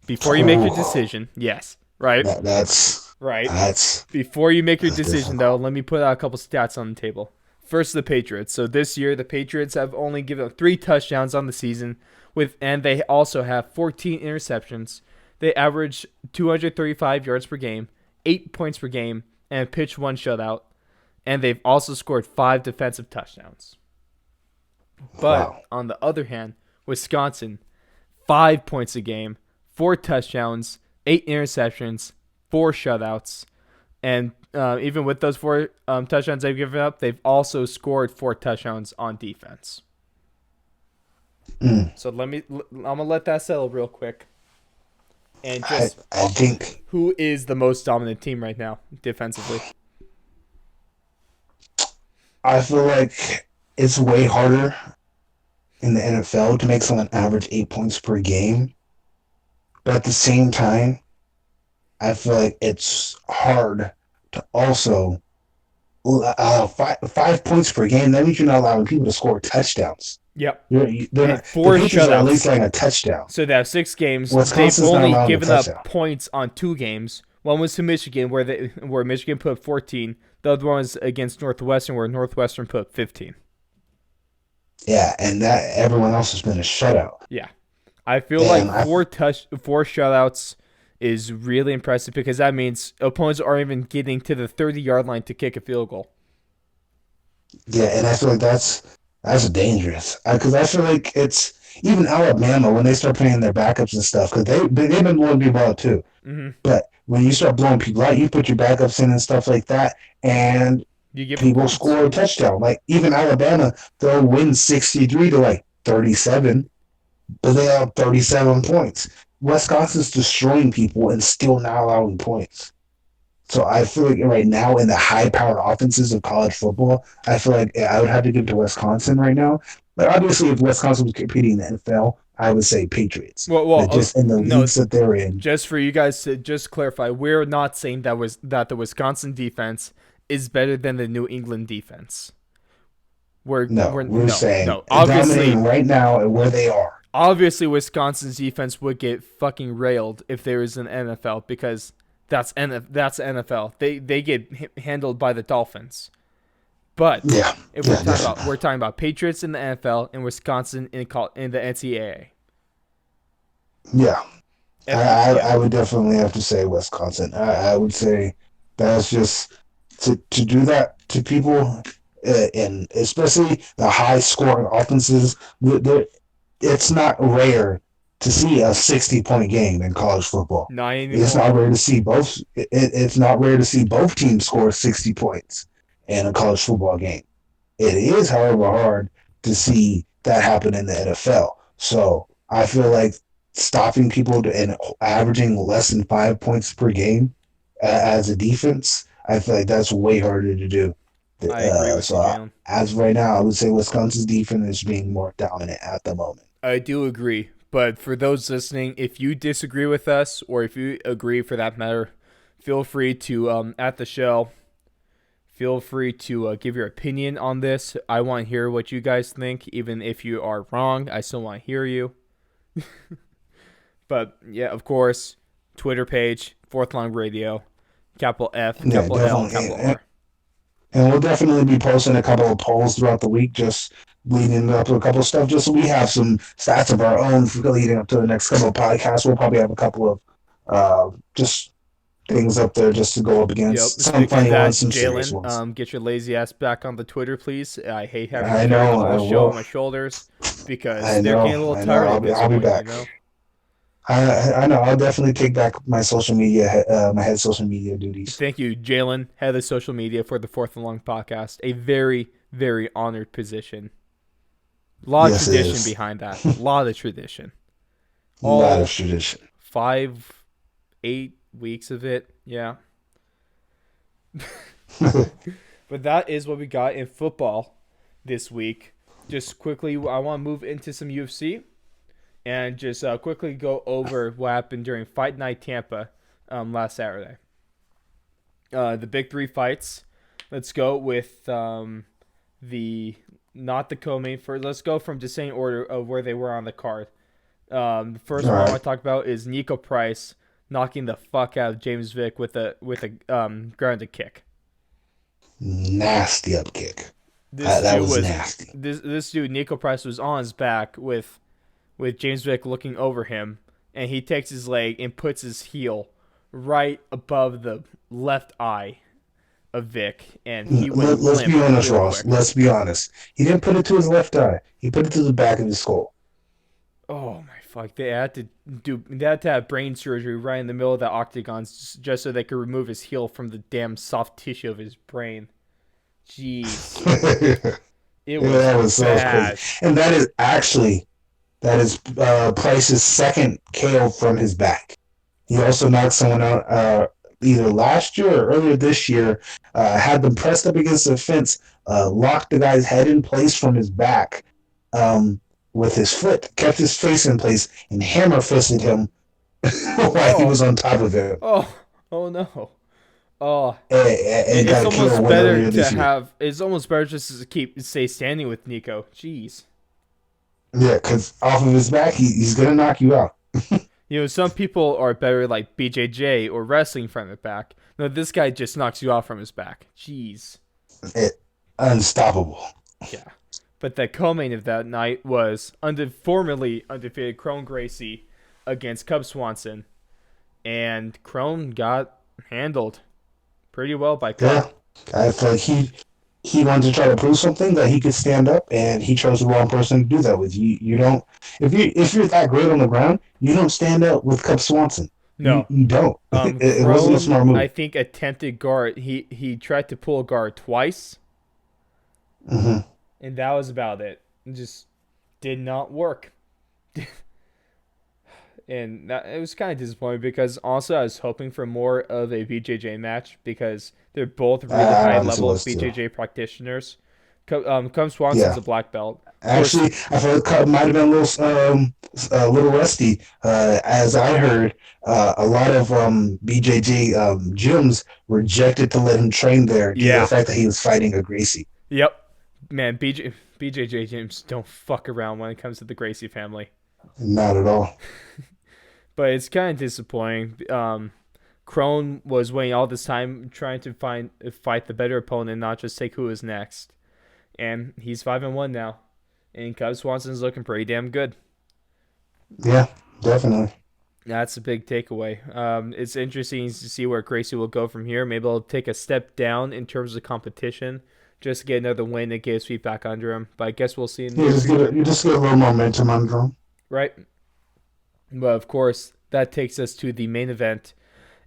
Before you make your decision, yes, right? That's Right. that's Before you make your decision, though, difficult. let me put out a couple stats on the table. First, the Patriots. So this year, the Patriots have only given up 3 touchdowns on the season, and they also have 14 interceptions. They average 235 yards per game, 8 points per game, and pitched 1 shutout. And they've also scored 5 defensive touchdowns. But Wow. on the other hand, Wisconsin, 5 points a game, 4 touchdowns, 8 interceptions, 4 shutouts, and even with those 4 touchdowns they've given up, they've also scored 4 touchdowns on defense. Mm. So I'm gonna let that settle real quick. And I just I think who is the most dominant team right now defensively? I feel like it's way harder in the NFL to make someone average 8 points per game, but at the same time, I feel like it's hard to also 5 points per game. That means you're not allowing people to score touchdowns. Yep. They're And not, the four Patriots are at shutouts. least getting a touchdown. So they have 6 games. They've Wisconsin's not only allowing a given up touchdown. points on 2 games. One was to Michigan, where Michigan put up 14. The other one was against Northwestern, where Northwestern put up 15. Yeah, and that everyone else has been a shutout. Yeah, I feel And like four shutouts is really impressive because that means opponents aren't even getting to the 30-yard line to kick a field goal. Yeah, and I feel like that's dangerous because I feel like it's even Alabama when they start playing their backups and stuff because they've been blowing people out too. Mm-hmm. But when you start blowing people out, you put your backups in and stuff like that, and You give people points. score a touchdown. Like even Alabama, they'll win 63 to like 37, but they have 37 points. Wisconsin's destroying people and still not allowing points. So I feel like right now in the high-powered offenses of college football, I feel like I would have to give to Wisconsin right now. But obviously, if Wisconsin was competing in the NFL, I would say Patriots. Well, But just in the no, leagues that they're in, just for you guys to just clarify, we're not saying that the Wisconsin defense is better than the New England defense. We're saying no. Obviously, dominating right now at where they are. obviously, Wisconsin's defense would get fucking railed if there was an NFL because that's NFL. They get handled by the Dolphins. But Yeah, if yeah, we're talking about Patriots in the NFL and Wisconsin in the NCAA. yeah. Yeah. I would definitely have to say Wisconsin. I would say that's just to do that to people, and especially the high scoring offenses. It's not rare to see a 60-point game in college football. Not anymore. It's not rare to see both. It's not rare to see both teams score 60 points in a college football game. It is, however, hard to see that happen in the NFL. So I feel like stopping people and averaging less than 5 points per game as a defense, I feel like that's way harder to do. I agree with you, Jalen. As of right now, I would say Wisconsin's defense is being more dominant at the moment. I do agree. But for those listening, if you disagree with us, or if you agree for that matter, feel free to, at the show, feel free to give your opinion on this. I want to hear what you guys think. Even if you are wrong, I still want to hear you. But, yeah, of course, Twitter page, Fourth Long Radio, capital F, capital L, capital R. And we'll definitely be posting a couple of polls throughout the week, just leading up to a couple of stuff, just so we have some stats of our own leading up to the next couple of podcasts. We'll probably have a couple of just things up there just to go up against some funny ones, some serious ones. Jalen, get your lazy ass back on the Twitter, please. I hate having I to carry know, the I whole show will. on my shoulders because I they're know, getting a little I know. tired I'll at be- this I'll be point, back. you know? I know. I'll definitely take back my social media, my head social media duties. Thank you, Jalen, head of social media for the Fourth and Long podcast. A very, very honored position. A lot of Yes, it tradition is. behind that. A lot of tradition. A lot of tradition. 5-8 weeks of it, yeah. But that is what we got in football this week. Just quickly, I want to move into some UFC and just quickly go over what happened during Fight Night Tampa last Saturday. The big three fights. Let's go with the not the co-main first. Let's go from descending order of where they were on the card. The first one I want to talk about is Nico Price knocking the fuck out of James Vick with a grounded kick. Nasty up kick. This That dude was was nasty. this dude Nico Price was on his back with James Vick looking over him, and he takes his leg and puts his heel right above the left eye of Vic, and he went Let's limp be honest, real Ross. quick. Let's be honest. He didn't put it to his left eye. He put it to the back of his skull. Oh my fuck! They had to have brain surgery right in the middle of the octagon just so they could remove his heel from the damn soft tissue of his brain. Jeez, it was That was so bad. crazy. And that is Price's second KO from his back. He also knocked someone out either last year or earlier this year. Had them pressed up against the fence, locked the guy's head in place from his back with his foot, kept his face in place, and hammer fisted him while he was on top of him. Oh no! Oh, And it's got almost killed better earlier to this year. have. It's almost better just to stay standing with Nico. Jeez. Yeah, because off of his back, he's gonna knock you out. You know, some people are better like BJJ or wrestling from the back. No, this guy just knocks you off from his back. Jeez. Unstoppable. Yeah. But the co-main of that night was formerly undefeated Crone Gracie against Cub Swanson. And Crone got handled pretty well by Cub. Yeah, I feel like he wanted to try to prove something that he could stand up, and he chose the wrong person to do that with. You don't if you're that great on the ground, you don't stand up with Cub Swanson. No. You don't. It wasn't a smart move. I think attempted guard. He tried to pull a guard twice, Mm-hmm. and that was about it. It just did not work. And it was kind of disappointing because also I was hoping for more of a BJJ match because they're both really high level BJJ practitioners. Cub Swanson's a black belt. Actually, I feel like Cub might have been a little rusty. As I heard, a lot of BJJ gyms rejected to let him train there due to the fact that he was fighting a Gracie. Yep. Man, BJJ gyms don't fuck around when it comes to the Gracie family. Not at all. But it's kind of disappointing. Crone was waiting all this time trying to fight the better opponent, not just take who is next. And he's 5-1 now. And Cub Swanson's looking pretty damn good. Yeah, definitely. That's a big takeaway. It's interesting to see where Gracie will go from here. Maybe he'll take a step down in terms of competition just to get another win and get his feet back under him. But I guess we'll see in the future. You just get a little momentum under him. Right. But of course, that takes us to the main event,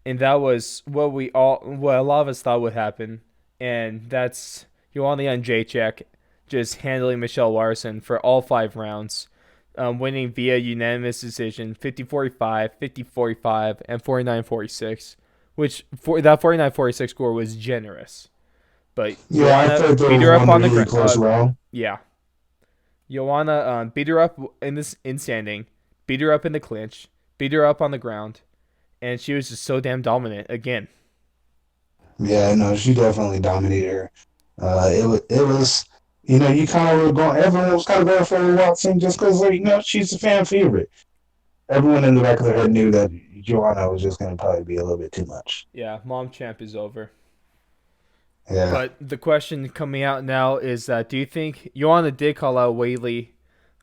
and that was what a lot of us thought would happen, and that's Joanna Jędrzejczyk just handling Michelle Larson for all 5 rounds, winning via unanimous decision, 50-45, 50-45, and 49-46, which that 49-46 score was generous. But Joanna beat her up on the ground. Yeah. Joanna beat her up in standing, beat her up in the clinch, beat her up on the ground, and she was just so damn dominant again. Yeah, no, she definitely dominated her. It was, you kind of were going. Everyone was kind of going for Watson just because, she's a fan favorite. Everyone in the back of their head knew that Joanna was just going to probably be a little bit too much. Yeah, Mom Champ is over. Yeah. But the question coming out now is that do you think Joanna did call out Weili,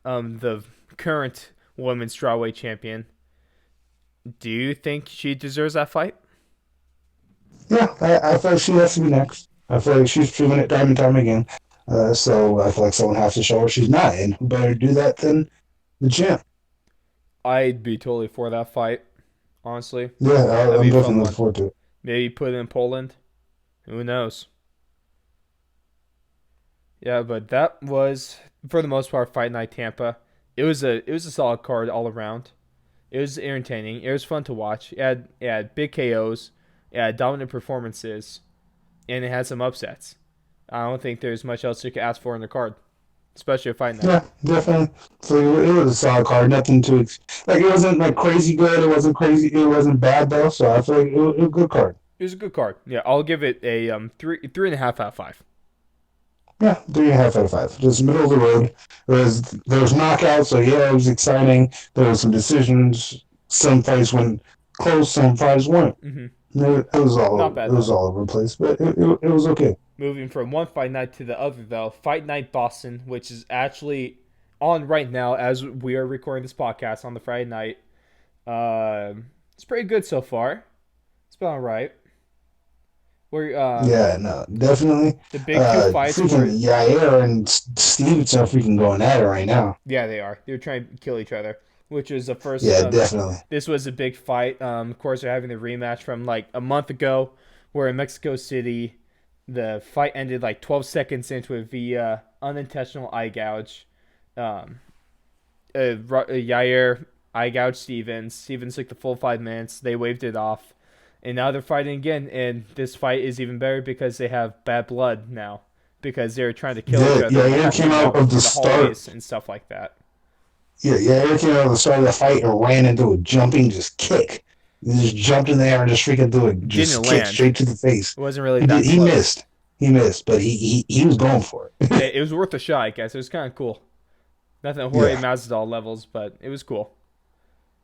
the current women's strawweight champion? Do you think she deserves that fight? Yeah, I feel like she has to be next. I feel like she's proven it time and time again. So I feel like someone has to show her she's not, and who better do that than the champ? I'd be totally for that fight, honestly. Yeah, I'm definitely looking forward to it. Maybe put it in Poland. Who knows? Yeah, but that was for the most part Fight Night Tampa. It was a solid card all around. It was entertaining. It was fun to watch. It had big KOs. It had dominant performances, and it had some upsets. I don't think there's much else you could ask for in the card, especially a fight night. Yeah, definitely. So it was a solid card. Nothing too like it wasn't like crazy good. It wasn't crazy. It wasn't bad though. So I feel like it was a good card. It was a good card. Yeah, I'll give it a 3.5 out of 5. Yeah, 3.5 out of 5. Just middle of the road. There was knockouts, so yeah, it was exciting. There was some decisions. Some fights went close, some fights weren't. Mm-hmm. It was Not bad, it was though. all over the place, but it was okay. Moving from one fight night to the other, though, Fight Night Boston, which is actually on right now as we are recording this podcast on the Friday night. It's pretty good so far. It's been all right. We're Yeah, no, definitely. the big two fights were Freaking Yair and Stevenson are freaking going at it right now. yeah they are they're trying to kill each other, which is the first. Yeah, definitely. This was a big fight. Of course, they're having the rematch from like a month ago, where in Mexico City, the fight ended like 12 seconds into it via unintentional eye gouge. Yair eye gouged Stevens. Stevens took the full 5 minutes. They waved it off, and now they're fighting again. And this fight is even better because they have bad blood now, because they're trying to kill each other. Yair came out of the start. And stuff like that. Yeah, Yair came out of the start of the fight and ran into a jumping just kick. He just jumped in the air and just freaking threw it, just Didn't kicked land. straight to the face. It wasn't really that He close. missed. He missed, but he was going for it. It was worth a shot, I guess. It was kind of cool. Nothing Jorge Yeah. Masvidal levels, but it was cool.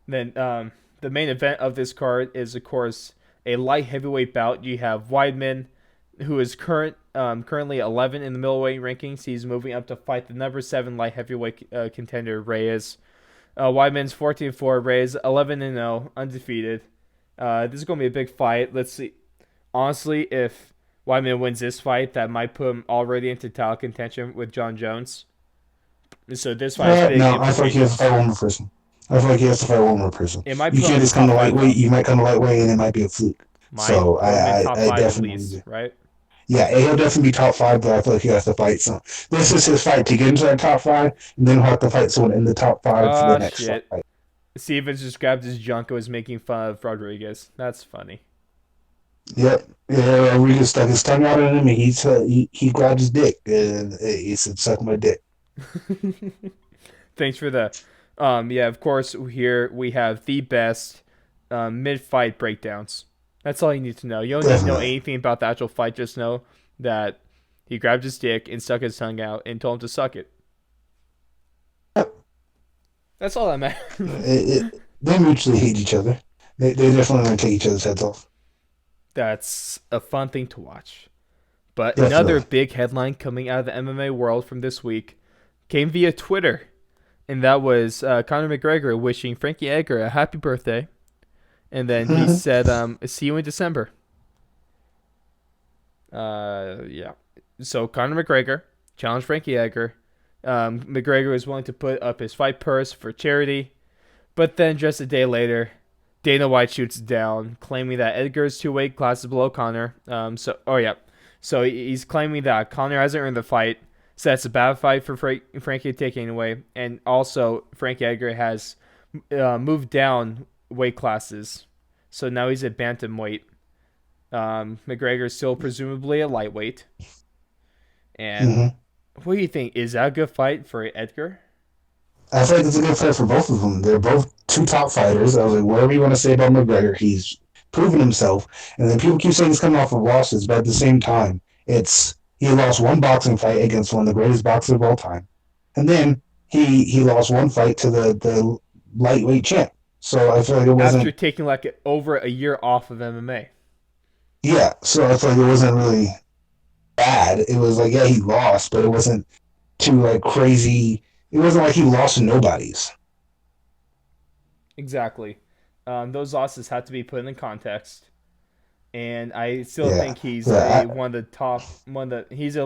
Then the main event of this card is, of course, a light heavyweight bout. You have Weidman, who is currently 11 in the middleweight rankings. He's moving up to fight the number 7 light heavyweight contender, Reyes. Weidman's 14-4, Reyes 11-0, undefeated. This is going to be a big fight. Let's see. Honestly, if Weidman wins this fight, that might put him already into title contention with John Jones. So this fight is big. No, I feel like he has to fight one more person. I feel like he has to fight one more person. It might You put him can't in just come to top five, lightweight. though. You might come to lightweight, and it might be a fluke. So Put him in top I 5 at definitely least, right? Yeah, he'll definitely be top 5, but I feel like he has to fight some. This is his fight to get into that top 5, and then he'll have to fight someone in the top 5 for the next Shit. fight. Stevens just grabbed his junk and was making fun of Rodriguez. That's funny. Yep. Yeah, Rodriguez stuck his tongue out at him, and he grabbed his dick, and he said, "Suck my dick." Thanks for the yeah, of course, here we have the best mid-fight breakdowns. That's all you need to know. You don't need to know Definitely. anything about the actual fight. Just know that he grabbed his dick and stuck his tongue out and told him to suck it. That's all that matters. They mutually hate each other. They definitely want to take each other's heads off. That's a fun thing to watch. But Definitely. another big headline coming out of the MMA world from this week came via Twitter. And that was Conor McGregor wishing Frankie Edgar a happy birthday. And then he said, see you in December. Yeah. So Conor McGregor challenged Frankie Edgar. McGregor was willing to put up his fight purse for charity. But then just a day later, Dana White shoots down, claiming that Edgar is 2 weight classes below Conor. So he's claiming that Conor hasn't earned the fight. So that's a bad fight for Frankie to take anyway. And also, Frankie Edgar has moved down weight classes. So now he's at bantamweight. McGregor is still presumably a lightweight. And what do you think? Is that a good fight for Edgar? I feel like it's a good fight for both of them. They're both 2 top fighters. I was like, whatever you want to say about McGregor, he's proven himself. And then people keep saying he's coming off of losses, but at the same time, he lost 1 boxing fight against one of the greatest boxers of all time. And then he lost 1 fight to the lightweight champ. So I feel like it wasn't... After taking like over a year off of MMA. Yeah, so I feel like it wasn't really bad. It was like, yeah, he lost, but it wasn't too like crazy. It wasn't like he lost to nobodies. Exactly. Those losses have to be put in context. And I still think he's he's at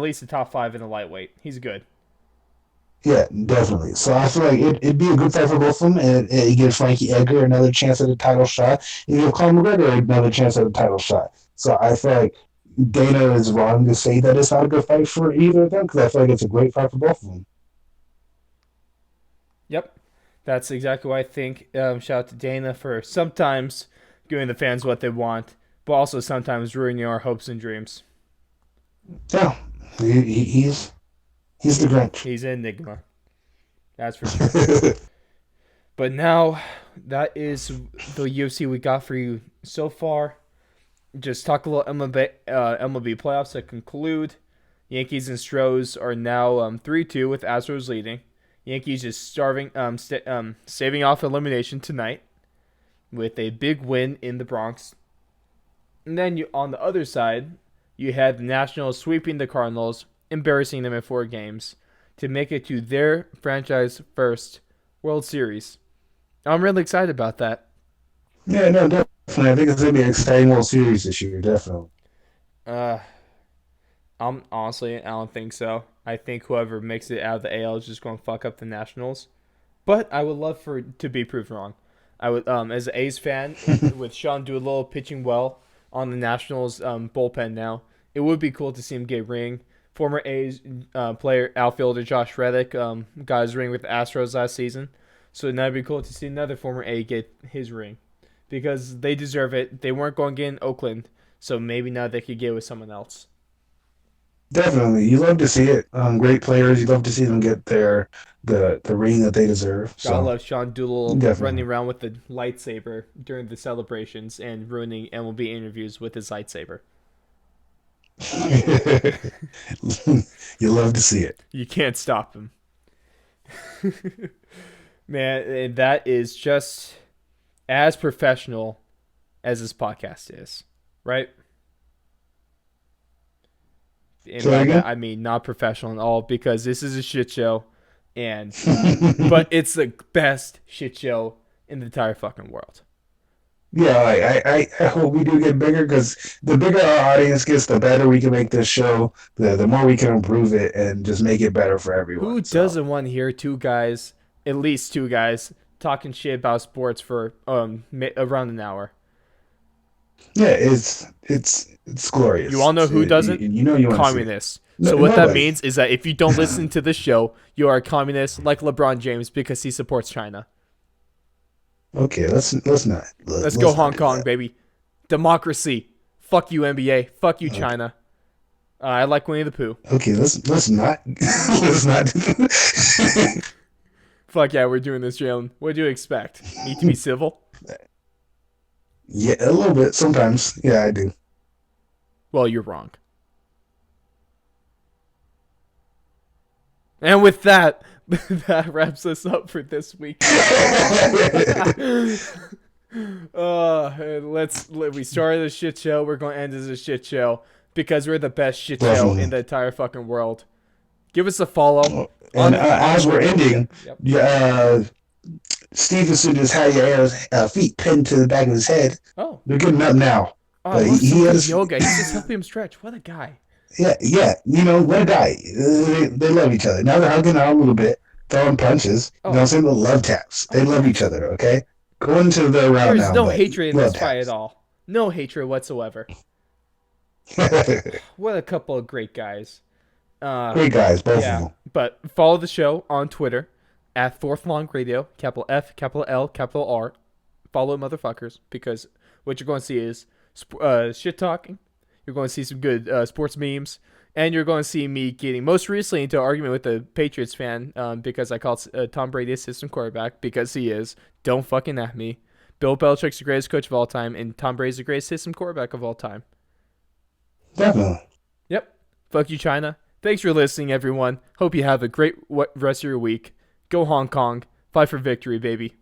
least the top 5 in the lightweight. He's good. Yeah, definitely. So I feel like it'd be a good fight for both of them, and it gives Frankie Edgar another chance at a title shot. It gives Conor McGregor another chance at a title shot. So I feel like Dana is wrong to say that it's not a good fight for either of them, because I feel like it's a great fight for both of them. Yep. That's exactly what I think. Shout out to Dana for sometimes giving the fans what they want, but also sometimes ruining our hopes and dreams. Yeah, He's the Grinch. He's an enigma. That's for sure. But now, that is the UFC we got for you so far. Just talk a little MLB playoffs to conclude. Yankees and Stros are now 3-2 with Astros leading. Yankees just saving off elimination tonight with a big win in the Bronx. And then on the other side, you had the Nationals sweeping the Cardinals, embarrassing them in 4 games to make it to their franchise first World Series. I'm really excited about that. Yeah, no, definitely. I think it's gonna be an exciting World Series this year. Definitely. Uh, I don't think so. I think whoever makes it out of the AL is just going to fuck up the Nationals. But I would love for it to be proved wrong. I would, as an A's fan, with Sean Doolittle pitching well on the Nationals bullpen now, it would be cool to see him get a ring. Former A's player outfielder Josh Reddick got his ring with the Astros last season, so now it'd be cool to see another former A get his ring because they deserve it. They weren't going to get in Oakland, so maybe now they could get it with someone else. Definitely. You love to see it. Great players. You love to see them get the ring that they deserve. Gotta So love Sean Doolittle running definitely. around with the lightsaber during the celebrations and ruining MLB interviews with his lightsaber. You love to see it. You can't stop him. Man, that is just as professional as this podcast is, right? And So by that again? I mean not professional at all because this is a shit show, and but it's the best shit show in the entire fucking world. Yeah, I hope we do get bigger because the bigger our audience gets, the better we can make this show. The more we can improve it and just make it better for Who everyone. So doesn't want to hear two guys, at least two guys, talking shit about sports for around an hour? yeah, it's You all glorious. know who doesn't? You know you want to see it. Communists. No, So what that nobody. means is that if you don't listen to the show, you are a communist like LeBron James because he supports China. Okay, Let's go let's not Hong do Kong, that. baby. Democracy. Fuck you, NBA. Fuck you, Okay, China. I like Winnie the Pooh. okay, let's not let's not do that. Fuck yeah, we're doing this, Jalen. What do you expect? Me to be civil? Yeah, a little bit sometimes. Yeah, I do. Well, you're wrong. And with that, that wraps us up for this week. We started a shit show. We're going to end as a shit show because we're the best shit show in Definitely. the entire fucking world. Give us a follow And on as we're Twitter. ending, Yep, yep. yeah, Stevenson just had his feet pinned to the back of his head. Oh, They're getting up now. I But love some he good has, yoga. He's just helping him stretch. What a guy. yeah, yeah. You know, let a guy. They love each other. Now they're hugging out a little bit, throwing punches. You know what Oh, I'm saying? The love taps. oh They love yeah. each other. Okay, going to the round There's now, no but hatred in love this fight at taps. all. No hatred whatsoever. What a couple of great guys. Great guys, both of Yeah, them. but follow the show on Twitter at Fourth Long Radio, capital F, capital L, capital R. Follow motherfuckers because what you're going to see is shit talking. You're going to see some good sports memes, and you're going to see me getting most recently into an argument with a Patriots fan because I called Tom Brady a system quarterback because he is. Don't fucking at me. Bill Belichick's the greatest coach of all time, and Tom Brady's the greatest system quarterback of all time. Definitely. Yep. Fuck you, China. Thanks for listening, everyone. Hope you have a great rest of your week. Go Hong Kong. Fight for victory, baby.